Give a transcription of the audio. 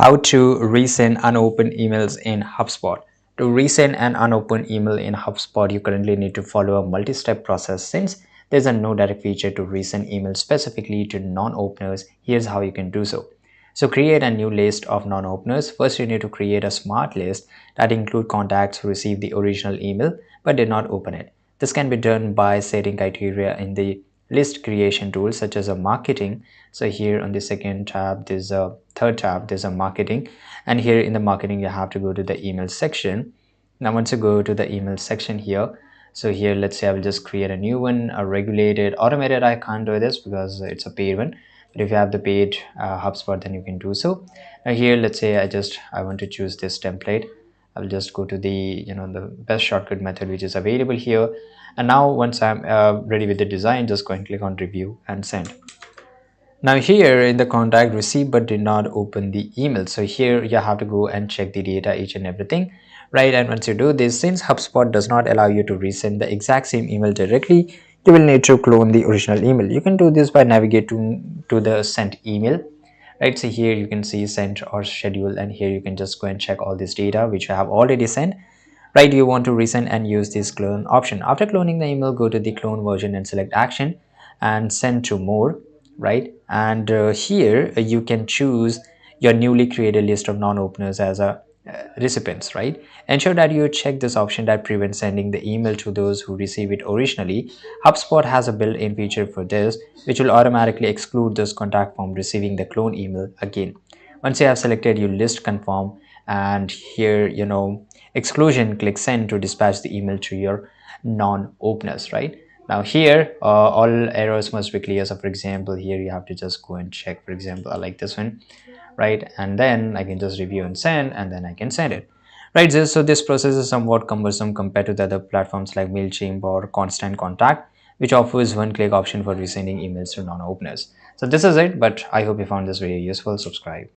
How to resend unopened emails in HubSpot. To resend an unopened email in HubSpot, you currently need to follow a multi-step process. Since there's a no direct feature to resend emails specifically to non-openers, here's how you can do so. So create a new list of non-openers. First, you need to create a smart list that include contacts who received the original email but did not open it. This can be done by setting criteria in the list creation tools such as a marketing. So here on the second tab, there's a third tab, there's a marketing, and here in the marketing you have to go to the email section. Now once you go to the email section here, so here let's say I will just create a new one, a regulated automated. I can't do this because it's a paid one, but if you have the paid HubSpot, then you can do so. Now here let's say I want to choose this template. I'll just go to the the best shortcut method which is available here. And now once I'm ready with the design, just go and click on review and send. Now here in the contact received but did not open the email. So here you have to go and check the data, each and everything, right? And once you do this, since HubSpot does not allow you to resend the exact same email directly, you will need to clone the original email. You can do this by navigating to the sent email, right? So here you can see sent or schedule, and here you can just go and check all this data which you have already sent, right? You want to resend and use this clone option. After cloning the email, go to the clone version and select action and send to more, right? And here you can choose your newly created list of non-openers as a recipients, right? Ensure that you check this option that prevents sending the email to those who receive it originally. HubSpot has a built-in feature for this, which will automatically exclude this contact from receiving the clone email again. Once you have selected your list, confirm, and here exclusion, click send to dispatch the email to your non-openers, right? Now here all errors must be clear. So for example, here you have to just go and check, for example, I like this one, right? And then I can just review and send, and then I can send it, right? So this process is somewhat cumbersome compared to the other platforms like Mailchimp or Constant Contact, which offers one-click option for resending emails to non-openers. So this is it, but I hope you found this video useful. Subscribe.